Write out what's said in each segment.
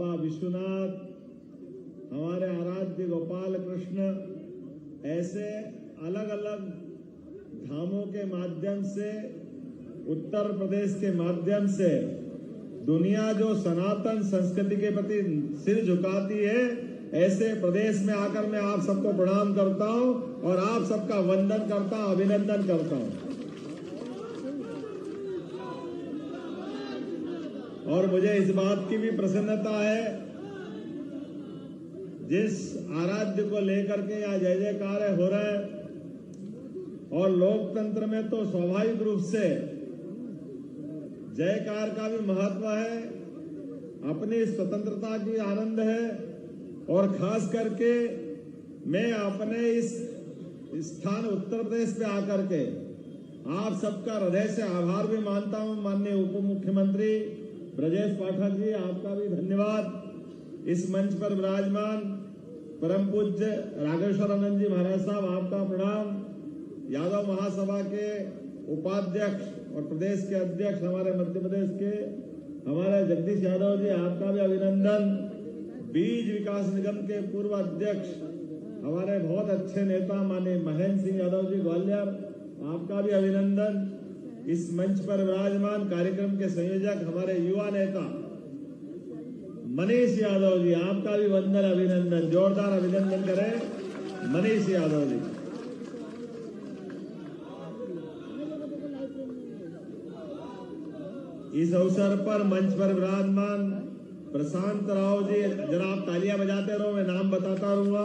बाबा विश्वनाथ, हमारे आराध्य गोपाल कृष्ण, ऐसे अलग अलग धामों के माध्यम से, उत्तर प्रदेश के माध्यम से दुनिया जो सनातन संस्कृति के प्रति सिर झुकाती है, ऐसे प्रदेश में आकर मैं आप सबको प्रणाम करता हूं और आप सबका वंदन करता हूं, अभिनंदन करता हूं। और मुझे इस बात की भी प्रसन्नता है, जिस आराध्य को लेकर के यहाँ जय जयकार हो रहा है, और लोकतंत्र में तो स्वाभाविक रूप से जयकार का भी महत्व है, अपनी स्वतंत्रता की आनंद है। और खास करके मैं अपने इस स्थान उत्तर प्रदेश पे आकर के आप सबका हृदय से आभार भी मानता हूं। माननीय उप मुख्यमंत्री ब्रजेश पाठक जी, आपका भी धन्यवाद। इस मंच पर विराजमान परम पूज्य राघवेश्वरानंद जी महाराज साहब, आपका प्रणाम। यादव महासभा के उपाध्यक्ष और प्रदेश के अध्यक्ष हमारे मध्य प्रदेश के हमारे जगदीश यादव जी, आपका भी अभिनंदन। बीज विकास निगम के पूर्व अध्यक्ष हमारे बहुत अच्छे नेता माननीय महेंद्र सिंह यादव जी ग्वालियर, आपका भी अभिनंदन। इस मंच पर विराजमान कार्यक्रम के संयोजक हमारे युवा नेता मनीष यादव जी, आपका भी वंदन, अभिनंदन। जोरदार अभिनंदन करें मनीष यादव जी। इस अवसर पर मंच पर विराजमान प्रशांत राव जी, जरा आप तालियां बजाते रहो, मैं नाम बताता रहूंगा।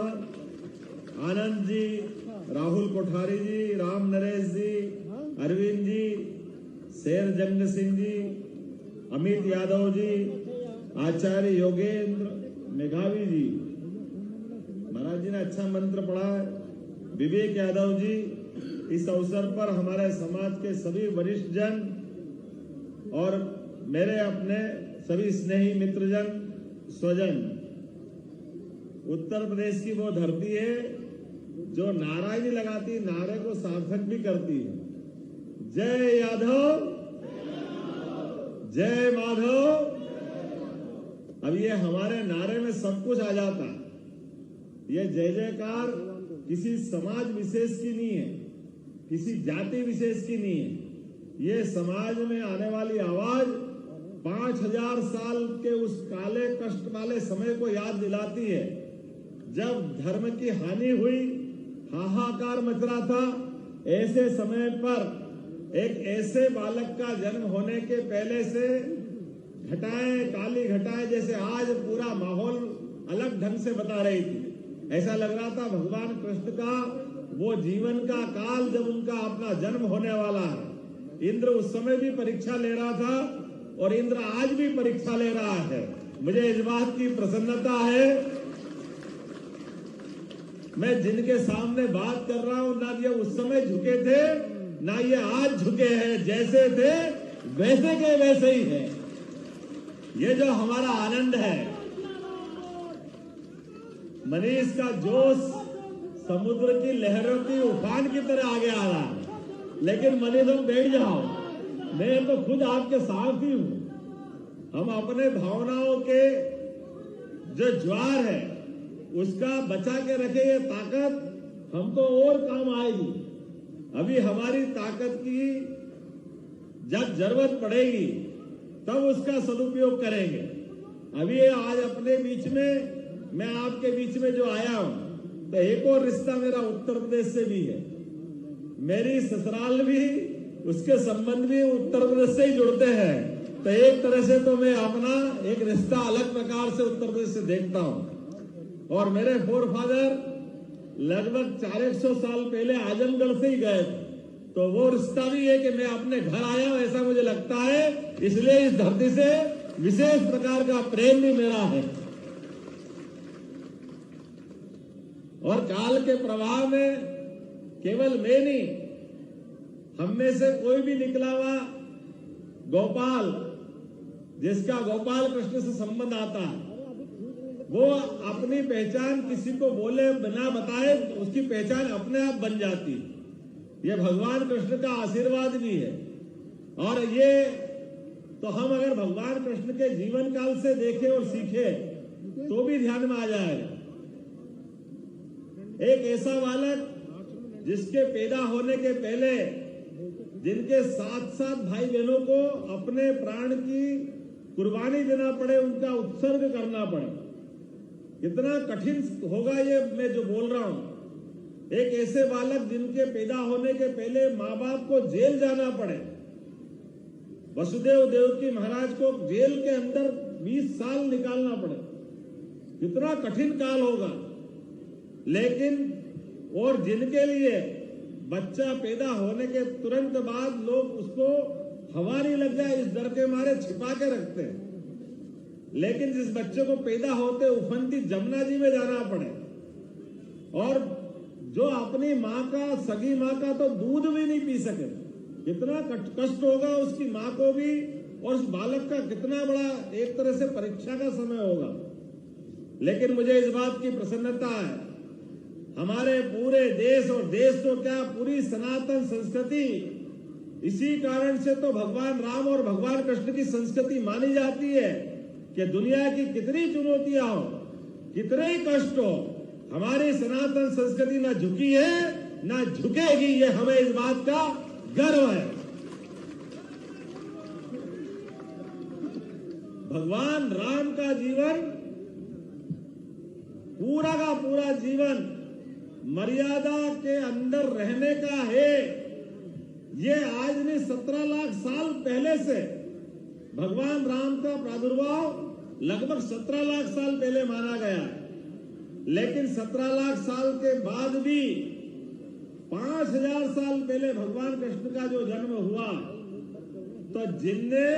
आनंद जी, राहुल कोठारी जी, राम नरेश जी, अरविंद जी, शेर जंग सिंह जी, अमित यादव जी, आचार्य योगेंद्र मेघावी जी, महाराज जी ने अच्छा मंत्र पढ़ा है, विवेक यादव जी। इस अवसर पर हमारे समाज के सभी वरिष्ठ जन और मेरे अपने सभी स्नेही मित्रजन, स्वजन, उत्तर प्रदेश की वो धरती है जो नारा ही लगाती, नारे को सार्थक भी करती है। जय यादव, जय माधव। अब ये हमारे नारे में सब कुछ आ जाता है। ये जय जयकार किसी समाज विशेष की नहीं है, किसी जाति विशेष की नहीं है। ये समाज में आने वाली आवाज 5000 साल के उस काले कष्ट वाले समय को याद दिलाती है, जब धर्म की हानि हुई, हाहाकार मच रहा था। ऐसे समय पर एक ऐसे बालक का जन्म होने के पहले से घटाएं, काली घटाएं, जैसे आज पूरा माहौल अलग ढंग से बता रही थी। ऐसा लग रहा था भगवान कृष्ण का वो जीवन का काल, जब उनका अपना जन्म होने वाला है। इंद्र उस समय भी परीक्षा ले रहा था और इंद्र आज भी परीक्षा ले रहा है। मुझे इस बात की प्रसन्नता है, मैं जिनके सामने बात कर रहा हूं, ना ये उस समय झुके थे, ना ये आज झुके हैं। जैसे थे वैसे के वैसे ही है। ये जो हमारा आनंद है, मनीष का जोश समुद्र की लहरों की उफान की तरह आगे आ रहा है। लेकिन मनीष, तुम बैठ जाओ, मैं तो खुद आपके साथ ही हूं। हम अपने भावनाओं के जो ज्वार है उसका बचा के रखे, ये ताकत हमको और काम आएगी। अभी हमारी ताकत की जब जरूरत पड़ेगी तब उसका सदुपयोग करेंगे। अभी आज अपने बीच में, मैं आपके बीच में जो आया हूं, तो एक और रिश्ता मेरा उत्तर प्रदेश से भी है। मेरी ससुराल भी, उसके संबंध भी उत्तर प्रदेश से ही जुड़ते हैं। तो एक तरह से तो मैं अपना एक रिश्ता अलग प्रकार से उत्तर प्रदेश से देखता हूं। और मेरे फोर फादर लगभग 400 साल पहले आजमगढ़ से ही गए थे, तो वो रिश्ता भी है कि मैं अपने घर आया हूं, ऐसा मुझे लगता है। इसलिए इस धरती से विशेष प्रकार का प्रेम भी मेरा है। और काल के प्रभाव में केवल मैं नहीं, हम में से कोई भी निकला हुआ गोपाल, जिसका गोपाल कृष्ण से संबंध आता है, वो अपनी पहचान किसी को बोले बिना बताए उसकी पहचान अपने आप बन जाती है। ये भगवान कृष्ण का आशीर्वाद भी है। और ये तो हम अगर भगवान कृष्ण के जीवन काल से देखें और सीखें तो भी ध्यान में आ जाएगा। एक ऐसा बालक जिसके पैदा होने के पहले जिनके 7 भाई बहनों को अपने प्राण की कुर्बानी देना पड़े, उनका उत्सर्ग करना पड़े, कितना कठिन होगा ये मैं जो बोल रहा हूं। एक ऐसे बालक जिनके पैदा होने के पहले माँ बाप को जेल जाना पड़े, वसुदेव देवकी महाराज को जेल के अंदर 20 साल निकालना पड़े, कितना कठिन काल होगा। लेकिन और जिनके लिए बच्चा पैदा होने के तुरंत बाद लोग उसको हवा नहीं लग जाए इस डर के मारे छिपा के रखते हैं, लेकिन जिस बच्चे को पैदा होते उफनती जमुना जी में जाना पड़े, और जो अपनी माँ का, सगी माँ का तो दूध भी नहीं पी सके, कितना कष्ट होगा उसकी माँ को भी, और उस बालक का कितना बड़ा एक तरह से परीक्षा का समय होगा। लेकिन मुझे इस बात की प्रसन्नता है, हमारे पूरे देश, और देश तो क्या पूरी सनातन संस्कृति, इसी कारण से तो भगवान राम और भगवान कृष्ण की संस्कृति मानी जाती है कि दुनिया की कितनी चुनौतियां हो, कितने ही कष्ट हो, हमारी सनातन संस्कृति ना झुकी है ना झुकेगी, ये हमें इस बात का गर्व है। भगवान राम का जीवन, पूरा का पूरा जीवन मर्यादा के अंदर रहने का है। ये आज नहीं 17 लाख साल पहले से भगवान राम का प्रादुर्भाव लगभग 17 लाख साल पहले माना गया है। लेकिन 17 लाख साल के बाद भी 5000 साल पहले भगवान कृष्ण का जो जन्म हुआ, तो जिनने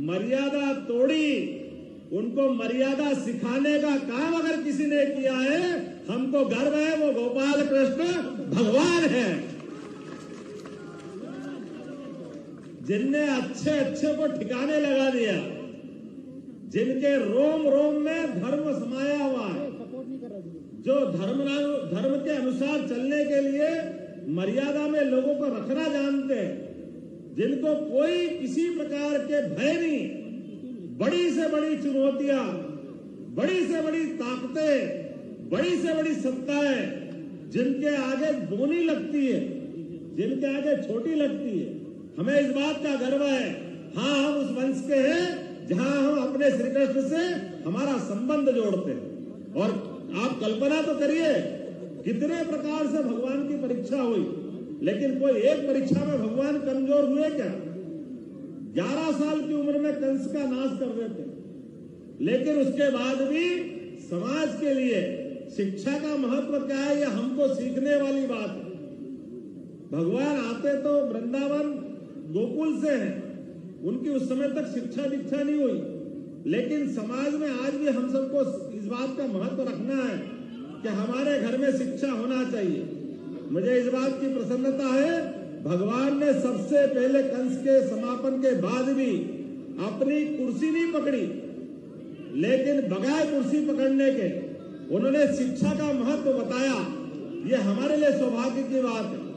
मर्यादा तोड़ी, उनको मर्यादा सिखाने का काम अगर किसी ने किया है, हमको गर्व है, वो गोपाल कृष्ण भगवान है। जिनने अच्छे अच्छे को ठिकाने लगा दिया, जिनके रोम रोम में धर्म समाया हुआ है, जो धर्म के अनुसार चलने के लिए मर्यादा में लोगों को रखना जानते हैं, जिनको कोई किसी प्रकार के भय नहीं, बड़ी से बड़ी चुनौतियां, बड़ी से बड़ी ताकतें, बड़ी से बड़ी सत्ताएं जिनके आगे बोनी लगती है, जिनके आगे छोटी लगती है, हमें इस बात का गर्व है। हाँ, हम उस वंश के हैं जहां हम अपने श्री कृष्ण से हमारा संबंध जोड़ते हैं। और आप कल्पना तो करिए कितने प्रकार से भगवान की परीक्षा हुई, लेकिन कोई एक परीक्षा में भगवान कमजोर हुए क्या? 11 साल की उम्र में कंस का नाश कर देते, लेकिन उसके बाद भी समाज के लिए शिक्षा का महत्व क्या है, ये हमको सीखने वाली बात है। भगवान आते तो वृंदावन गोकुल से हैं, उनकी उस समय तक शिक्षा दीक्षा नहीं हुई, लेकिन समाज में आज भी हम सबको इस बात का महत्व रखना है कि हमारे घर में शिक्षा होना चाहिए। मुझे इस बात की प्रसन्नता है, भगवान ने सबसे पहले कंस के समापन के बाद भी अपनी कुर्सी नहीं पकड़ी, लेकिन बगैर कुर्सी पकड़ने के उन्होंने शिक्षा का महत्व बताया। ये हमारे लिए सौभाग्य की बात है।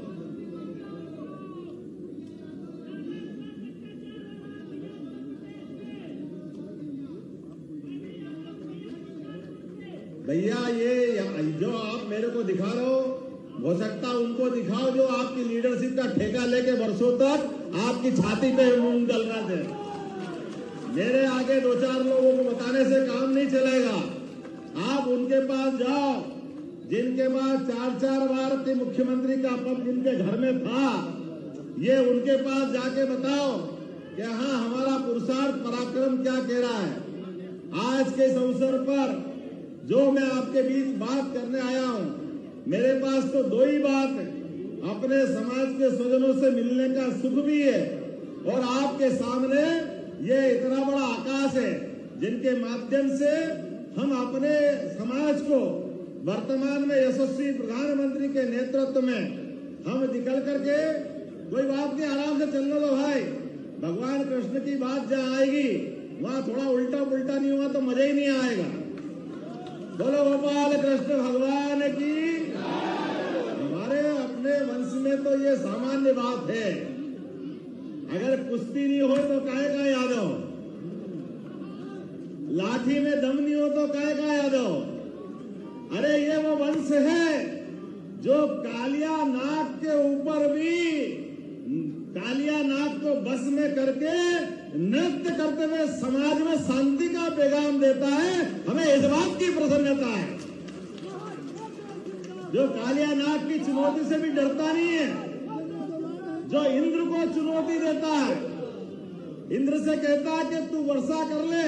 भैया, ये जो आप मेरे को दिखा रहे हो सकता उनको दिखाओ जो आपकी लीडरशिप का ठेका लेके वर्षों तक आपकी छाती पे मूंग गल रहे थे। मेरे आगे 2-4 लोगों को बताने से काम नहीं चलेगा। आप उनके पास जाओ जिनके पास 4-4 बार के मुख्यमंत्री का पद जिनके घर में था, ये उनके पास जाके बताओ कि हाँ, हमारा पुरुषार्थ पराक्रम क्या कह रहा है। आज के इस अवसर पर जो मैं आपके बीच बात करने आया हूं, मेरे पास तो 2 ही बात है। अपने समाज के स्वजनों से मिलने का सुख भी है, और आपके सामने ये इतना बड़ा आकाश है जिनके माध्यम से हम अपने समाज को वर्तमान में यशस्वी प्रधानमंत्री के नेतृत्व में हम निकल करके, कोई बात नहीं, आराम से चलने दो भाई। भगवान कृष्ण की बात जहां आएगी वहां थोड़ा उल्टा पुल्टा नहीं हुआ तो मजा ही नहीं आएगा। बोलो गोपाल कृष्ण भगवान की। हमारे अपने वंश में तो ये सामान्य बात है, अगर कुश्ती नहीं हो तो काहे का यादव, लाठी में दम नहीं हो तो काय का यादव। अरे ये वो वंश है जो कालिया नाग के ऊपर भी कालिया नाग को बस में करके नृत्य करते हुए समाज में शांति का पैगाम देता है। हमें इस बात की प्रसन्नता है। जो कालिया नाग की चुनौती से भी डरता नहीं है, जो इंद्र को चुनौती देता है, इंद्र से कहता है कि तू वर्षा कर ले,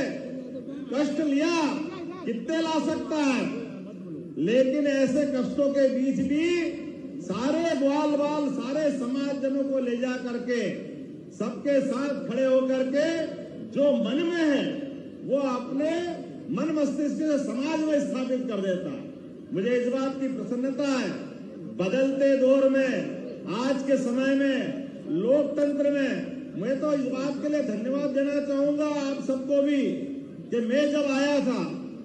कष्ट लिया कितने ला सकता है, लेकिन ऐसे कष्टों के बीच भी सारे ग्वाल बाल सारे समाज जनों को ले जा करके सबके साथ खड़े होकर के जो मन में है वो अपने मन मस्तिष्क से समाज में स्थापित कर देता है। मुझे इस बात की प्रसन्नता है। बदलते दौर में, आज के समय में, लोकतंत्र में मैं तो इस बात के लिए धन्यवाद देना चाहूंगा आप सबको भी कि मैं जब आया था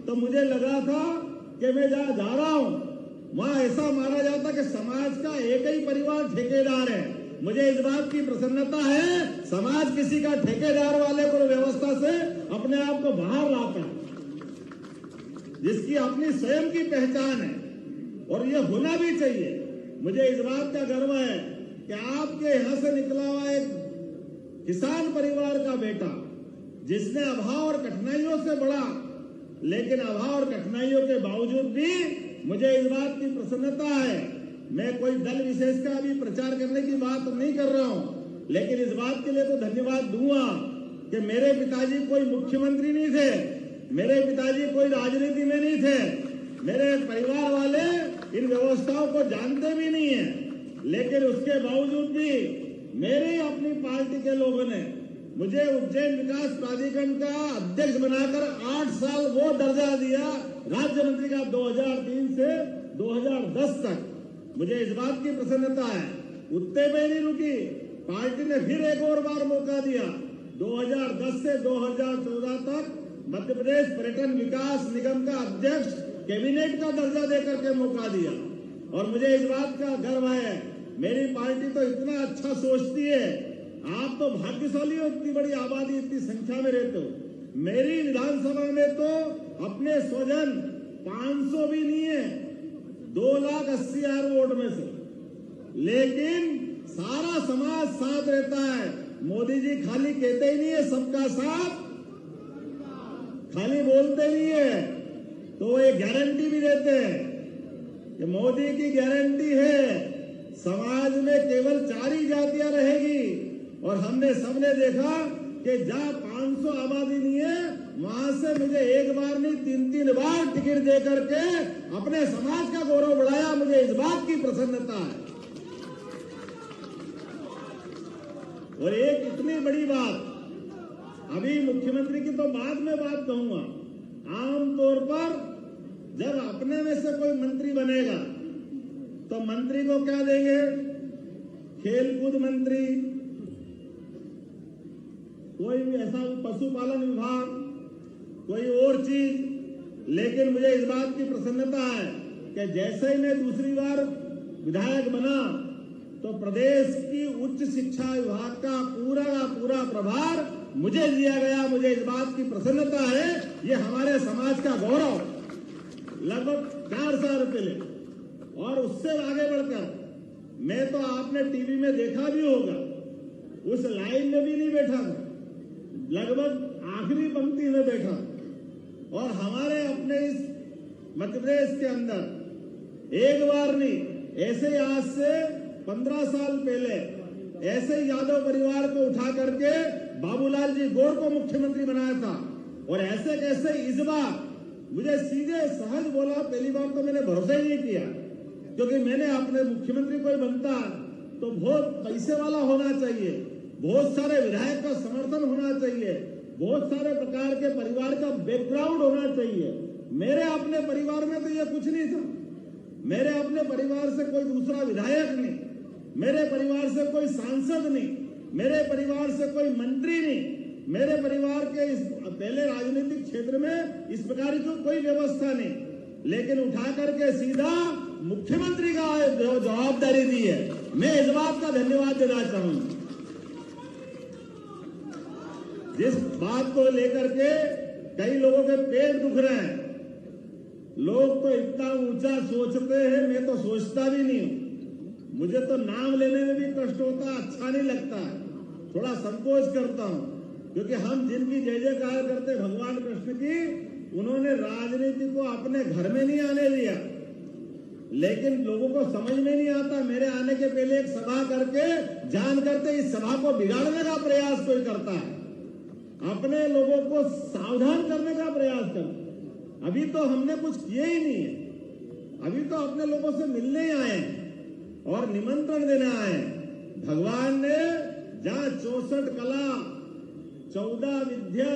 तो मुझे लगा था कि मैं जहां जा रहा हूं वहां ऐसा माना जाता कि समाज का एक ही परिवार ठेकेदार है। मुझे इस बात की प्रसन्नता है, समाज किसी का ठेकेदार वाले को व्यवस्था से अपने आप को बाहर लाता है, जिसकी अपनी स्वयं की पहचान है, और ये होना भी चाहिए। मुझे इस बात का गर्व है कि आपके यहां से निकला हुआ एक किसान परिवार का बेटा, जिसने अभाव और कठिनाइयों से बढ़ा, लेकिन अभाव और कठिनाइयों के बावजूद भी मुझे इस बात की प्रसन्नता है। मैं कोई दल विशेष का अभी प्रचार करने की बात नहीं कर रहा हूं, लेकिन इस बात के लिए तो धन्यवाद दूंगा कि मेरे पिताजी कोई मुख्यमंत्री नहीं थे, मेरे पिताजी कोई राजनीति में नहीं थे, मेरे परिवार वाले इन व्यवस्थाओं को जानते भी नहीं है, लेकिन उसके बावजूद भी मेरे अपनी पार्टी के लोगों ने मुझे उज्जैन विकास प्राधिकरण का अध्यक्ष बनाकर 8 साल वो दर्जा दिया, राज्य मंत्री का 2003 से 2010 तक। मुझे इस बात की प्रसन्नता है। उतने में नहीं रुकी, पार्टी ने फिर एक और बार मौका दिया। 2010 से 2014 तक मध्य प्रदेश पर्यटन विकास निगम का अध्यक्ष, कैबिनेट का दर्जा देकर के मौका दिया। और मुझे इस बात का गर्व है, मेरी पार्टी तो इतना अच्छा सोचती है। आप तो भाग्यशाली हो, इतनी बड़ी आबादी, इतनी संख्या में रहते हो। मेरी विधानसभा में तो अपने स्वजन 500 भी नहीं है, 2,80,000 वोट में से, लेकिन सारा समाज साथ रहता है। मोदी जी खाली कहते ही नहीं है सबका साथ, खाली बोलते नहीं है, तो एक गारंटी भी देते हैं कि मोदी की गारंटी है समाज में केवल 4 ही जातियां रहेगी। और हमने सबने देखा कि जहां 500 आबादी नहीं है, वहां से मुझे एक बार नहीं 3-3 बार टिकट देकर के अपने समाज का गौरव बढ़ाया। मुझे इस बात की प्रसन्नता है। और एक इतनी बड़ी बात, अभी मुख्यमंत्री की तो बाद में बात कहूंगा, आमतौर पर जब अपने में से कोई मंत्री बनेगा तो मंत्री को क्या देंगे? खेलकूद मंत्री, कोई ऐसा पशुपालन विभाग, कोई और चीज। लेकिन मुझे इस बात की प्रसन्नता है कि जैसे ही मैं दूसरी बार विधायक बना तो प्रदेश की उच्च शिक्षा विभाग का पूरा प्रभार मुझे दिया गया। मुझे इस बात की प्रसन्नता है, ये हमारे समाज का गौरव। लगभग 4 साल पहले और उससे आगे बढ़कर मैं तो आपने टीवी में देखा भी होगा, उस लाइन में भी नहीं बैठा था, लगभग आखिरी पंक्ति में बैठा। और हमारे अपने इस मध्य प्रदेश के अंदर एक बार नहीं, ऐसे आज से 15 साल पहले ऐसे ही यादव परिवार को उठा करके बाबूलाल जी गौर को मुख्यमंत्री बनाया था। और ऐसे कैसे इस बार मुझे सीधे सहज बोला, पहली बार तो मैंने भरोसा ही नहीं किया, क्योंकि मैंने अपने मुख्यमंत्री कोई बनता तो बहुत पैसे वाला होना चाहिए, बहुत सारे विधायक का समर्थन होना चाहिए, बहुत सारे प्रकार के परिवार का बैकग्राउंड होना चाहिए। मेरे अपने परिवार में तो ये कुछ नहीं था। मेरे अपने परिवार से कोई दूसरा विधायक नहीं, मेरे परिवार से कोई सांसद नहीं, मेरे परिवार से कोई मंत्री नहीं, मेरे परिवार के इस पहले राजनीतिक क्षेत्र में इस प्रकार की कोई व्यवस्था नहीं। लेकिन उठा करके सीधा मुख्यमंत्री का जवाबदारी दी है। मैं इस बात का धन्यवाद देना चाहूंगा। जिस बात को लेकर के कई लोगों के पेट दुख रहे हैं। लोग तो इतना ऊंचा सोचते हैं, मैं तो सोचता भी नहीं हूं। मुझे तो नाम लेने में भी कष्ट होता, अच्छा नहीं लगता है, थोड़ा संकोच करता हूं, क्योंकि हम जिनकी जय जयकार करते भगवान कृष्ण की, उन्होंने राजनीति को अपने घर में नहीं आने दिया। लेकिन लोगों को समझ में नहीं आता, मेरे आने के पहले एक सभा करके जान करते इस सभा को बिगाड़ने का प्रयास कोई करता है, अपने लोगों को सावधान करने का प्रयास करता है। अभी तो हमने कुछ किए ही नहीं है, अभी तो अपने लोगों से मिलने ही आए हैं और निमंत्रण देने आए हैं। भगवान ने जहां 64 कला, 14 विद्या,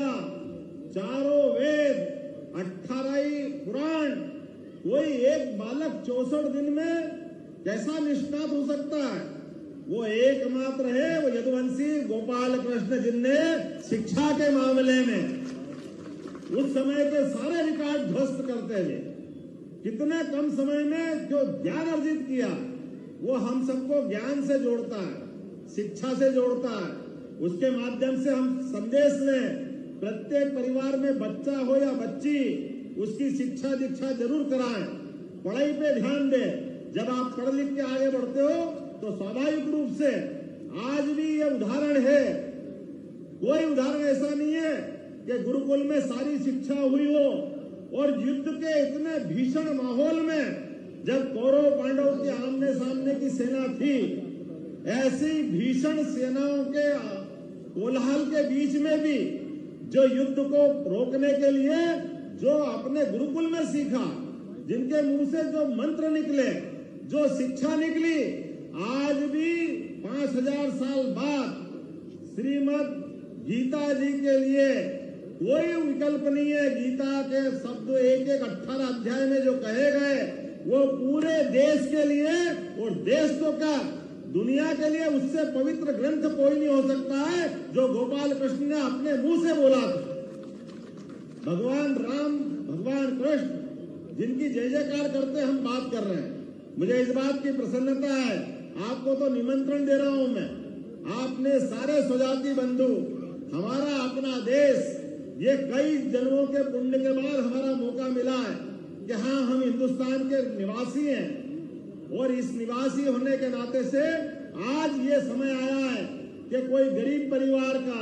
4 वेद, 18 पुराण, कोई एक बालक 64 दिन में कैसा निष्णात हो सकता है? वो एकमात्र है, वो यदुवंशी गोपाल कृष्ण, जिनने शिक्षा के मामले में उस समय के सारे रिकॉर्ड ध्वस्त करते हुए कितने कम समय में जो ज्ञान अर्जित किया, वो हम सबको ज्ञान से जोड़ता है, शिक्षा से जोड़ता है। उसके माध्यम से हम संदेश लें, प्रत्येक परिवार में बच्चा हो या बच्ची, उसकी शिक्षा दीक्षा जरूर कराएं, पढ़ाई पे ध्यान दें। जब आप पढ़ लिख के आगे बढ़ते हो तो स्वाभाविक रूप से आज भी ये उदाहरण है, कोई उदाहरण ऐसा नहीं है कि गुरुकुल में सारी शिक्षा हुई हो। और युद्ध के इतने भीषण माहौल में जब कौरव पांडव के आमने सामने की सेना थी, ऐसी भीषण सेनाओं के कोलाहल के बीच में भी जो युद्ध को रोकने के लिए जो अपने गुरुकुल में सीखा, जिनके मुंह से जो मंत्र निकले, जो शिक्षा निकली, आज भी 5000 साल बाद श्रीमद् गीता जी के लिए कोई विकल्प नहीं है। गीता के शब्द एक 18 अध्याय में जो कहे गए, वो पूरे देश के लिए, और देश तो क्या दुनिया के लिए उससे पवित्र ग्रंथ कोई नहीं हो सकता है जो गोपाल कृष्ण ने अपने मुंह से बोला था। भगवान राम, भगवान कृष्ण, जिनकी जय जयकार करते हम बात कर रहे हैं। मुझे इस बात की प्रसन्नता है, आपको तो निमंत्रण दे रहा हूं मैं, आपने सारे स्वजाति बंधु, हमारा अपना देश, ये कई जन्मों के पुण्य के बाद हमारा मौका मिला है कि हाँ, हम हिंदुस्तान के निवासी हैं, और इस निवासी होने के नाते से आज ये समय आया है कि कोई गरीब परिवार का,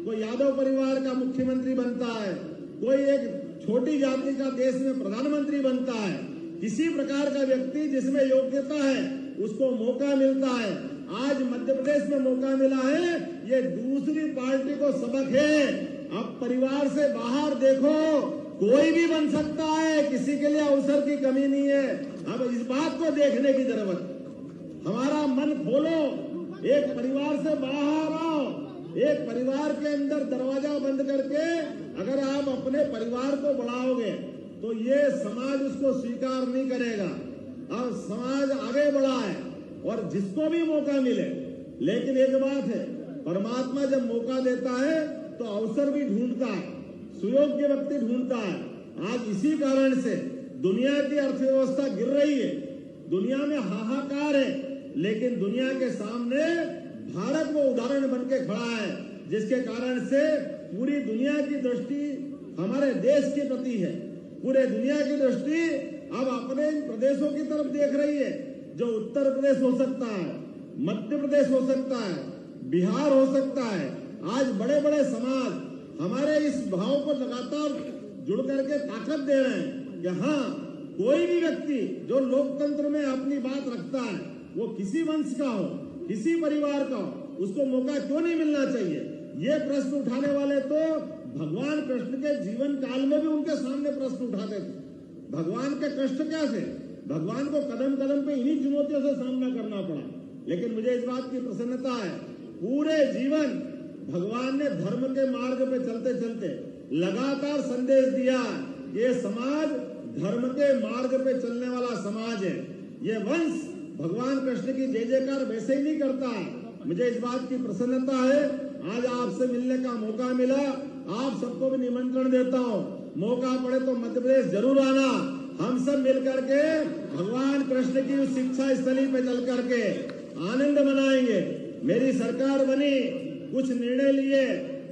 कोई यादव परिवार का मुख्यमंत्री बनता है, कोई एक छोटी जाति का देश में प्रधानमंत्री बनता है। किसी प्रकार का व्यक्ति जिसमें योग्यता है उसको मौका मिलता है। आज मध्य प्रदेश में मौका मिला है, ये दूसरी पार्टी को सबक है। अब परिवार से बाहर देखो, कोई भी बन सकता है, किसी के लिए अवसर की कमी नहीं है। अब इस बात को देखने की जरूरत, हमारा मन खोलो, एक परिवार से बाहर आओ, एक परिवार के अंदर दरवाजा बंद करके अगर आप अपने परिवार को बढ़ाओगे तो ये समाज उसको स्वीकार नहीं करेगा। और समाज आगे बढ़ा है और जिसको भी मौका मिले, लेकिन एक बात है, परमात्मा जब मौका देता है तो अवसर भी ढूंढता है, सुयोग्य व्यक्ति ढूंढता है। आज इसी कारण से दुनिया की अर्थव्यवस्था गिर रही है, दुनिया में हाहाकार है, लेकिन दुनिया के सामने भारत वो उदाहरण बन के खड़ा है, जिसके कारण से पूरी दुनिया की दृष्टि हमारे देश के प्रति है। पूरे दुनिया की दृष्टि अब अपने प्रदेशों की तरफ देख रही है, जो उत्तर प्रदेश हो सकता है, मध्य प्रदेश हो सकता है, बिहार हो सकता है। आज बड़े बड़े समाज हमारे इस भाव को लगातार जुड़ करके ताकत दे रहे हैं कि हाँ, कोई भी व्यक्ति जो लोकतंत्र में अपनी बात रखता है, वो किसी वंश का हो, किसी परिवार का हो, उसको मौका क्यों नहीं मिलना चाहिए। ये प्रश्न उठाने वाले तो भगवान कृष्ण के जीवन काल में भी उनके सामने प्रश्न उठाते थे। भगवान के कष्ट क्या थे, भगवान को कदम कदम पे इन्हीं चुनौतियों से सामना करना पड़ा। लेकिन मुझे इस बात की प्रसन्नता है, पूरे जीवन भगवान ने धर्म के मार्ग पे चलते चलते लगातार संदेश दिया, ये समाज धर्म के मार्ग पे चलने वाला समाज है। ये वंश भगवान कृष्ण की जय जयकार वैसे ही नहीं करता। मुझे इस बात की प्रसन्नता है, आज आपसे मिलने का मौका मिला। आप सबको भी निमंत्रण देता हूँ, मौका पड़े तो मध्य प्रदेश जरूर आना। हम सब मिल करके भगवान कृष्ण की उस शिक्षा स्थली पे चल करके आनंद मनाएंगे। मेरी सरकार बनी, कुछ निर्णय लिए,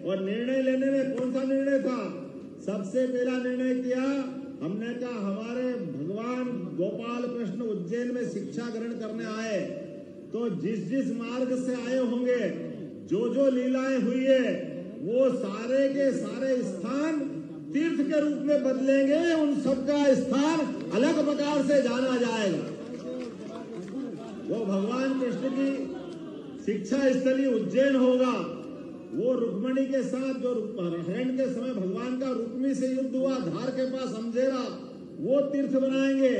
और निर्णय लेने में कौन सा निर्णय था, सबसे पहला निर्णय किया, हमने कहा हमारे भगवान गोपाल कृष्ण उज्जैन में शिक्षा ग्रहण करने आए, तो जिस जिस मार्ग से आए होंगे, जो जो लीलाएं हुई है, वो सारे के सारे स्थान तीर्थ के रूप में बदलेंगे, उन सबका स्थान अलग प्रकार से जाना जाएगा। वो भगवान कृष्ण की शिक्षा स्थली उज्जैन होगा। वो रुक्मणी के साथ जो हरण के समय भगवान का रुक्मी से युद्ध हुआ, धार के पास अमजेरा, वो तीर्थ बनाएंगे।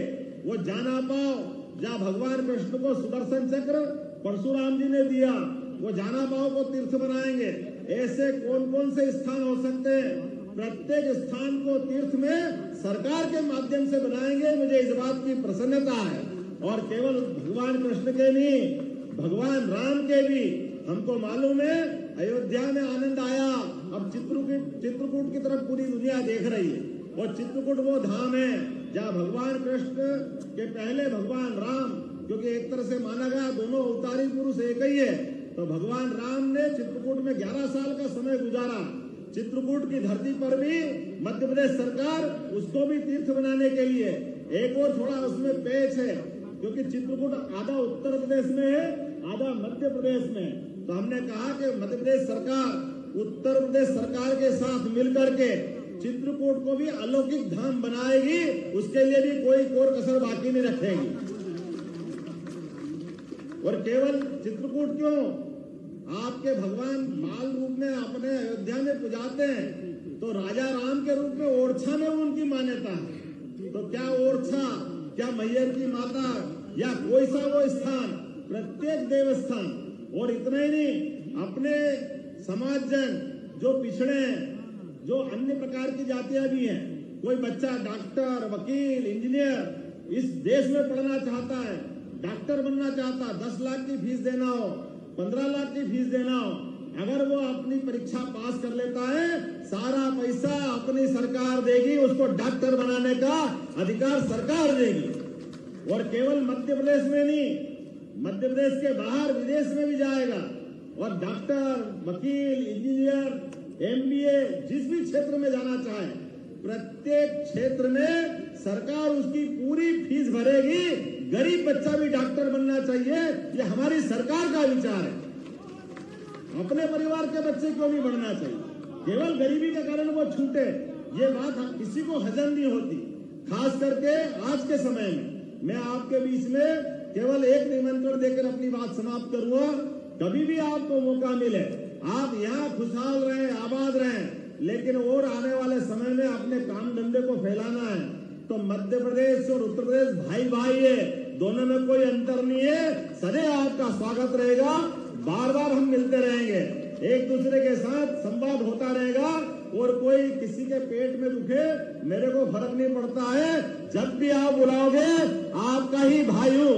वो जाना पाओ जहाँ भगवान कृष्ण को सुदर्शन चक्र परशुराम जी ने दिया, वो जाना पाओ को तीर्थ बनाएंगे। ऐसे कौन कौन से स्थान हो सकते हैं? प्रत्येक स्थान को तीर्थ में सरकार के माध्यम से बनाएंगे। मुझे इस बात की प्रसन्नता है। और केवल भगवान कृष्ण के नहीं, भगवान राम के भी हमको मालूम है। अयोध्या में आनंद आया, अब चित्रकूट की तरफ पूरी दुनिया देख रही है। और चित्रकूट वो धाम है जहाँ भगवान कृष्ण के पहले भगवान राम, क्योंकि एक तरह से माना गया दोनों अवतारी पुरुष एक ही है, तो भगवान राम ने चित्रकूट में 11 साल का समय गुजारा। चित्रकूट की धरती पर भी मध्य प्रदेश सरकार उसको भी तीर्थ बनाने के लिए एक और थोड़ा उसमें पेच है, क्योंकि चित्रकूट आधा उत्तर प्रदेश में है, आधा मध्य प्रदेश में। तो हमने कहा कि मध्य प्रदेश सरकार उत्तर प्रदेश सरकार के साथ मिलकर के चित्रकूट को भी अलौकिक धाम बनाएगी, उसके लिए भी कोई कसर बाकी नहीं रखेगी। और केवल चित्रकूट क्यों, आपके भगवान बाल रूप में अपने अयोध्या में पुजाते हैं, तो राजा राम के रूप में ओरछा में उनकी मान्यता है। तो क्या ओरछा, क्या मैयर की माता, या कोई सा वो स्थान, प्रत्येक देवस्थान। और इतना ही नहीं, अपने समाज जन जो पिछड़े हैं, जो अन्य प्रकार की जातियां भी हैं, कोई बच्चा डॉक्टर, वकील, इंजीनियर इस देश में पढ़ना चाहता है, डॉक्टर बनना चाहता, 10 लाख की फीस देना हो, 15 लाख की फीस देना हो, अगर वो अपनी परीक्षा पास कर लेता है, सारा पैसा अपनी सरकार देगी, उसको डॉक्टर बनाने का अधिकार सरकार देगी। और केवल मध्य प्रदेश में नहीं, मध्य प्रदेश के बाहर विदेश में भी जाएगा। और डॉक्टर, वकील, इंजीनियर, MBA जिस भी क्षेत्र में जाना चाहे, प्रत्येक क्षेत्र में सरकार उसकी पूरी फीस भरेगी। गरीब बच्चा भी डॉक्टर बनना चाहिए, ये हमारी सरकार का विचार है। अपने परिवार के बच्चे क्यों नहीं बनना चाहिए? केवल गरीबी के कारण वो छूटे, ये बात किसी को हजम नहीं होती। खास करके आज के समय में मैं आपके बीच में केवल एक निमंत्रण देकर अपनी बात समाप्त करूंगा। कभी भी आपको मौका मिले, आप यहाँ खुशहाल रहें, आबाद रहें, लेकिन और आने वाले समय में अपने काम धंधे को फैलाना है तो मध्य प्रदेश और उत्तर प्रदेश भाई भाई है, दोनों में कोई अंतर नहीं है। सदैव आपका स्वागत रहेगा, बार बार हम मिलते रहेंगे, एक दूसरे के साथ संवाद होता रहेगा। और कोई किसी के पेट में दुखे, मेरे को फर्क नहीं पड़ता है। जब भी आप बुलाओगे, आपका ही भाई हूँ,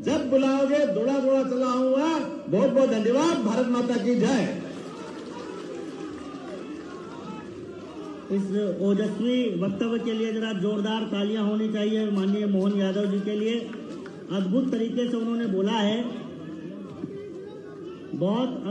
जब बुलाओगे दौड़ा दौड़ा चला आऊंगा। बहुत बहुत धन्यवाद। भारत माता की जय। इस ओजस्वी वक्तव्य के लिए जरा जोरदार तालियां होनी चाहिए माननीय मोहन यादव जी के लिए। अद्भुत तरीके से उन्होंने बोला है, बहुत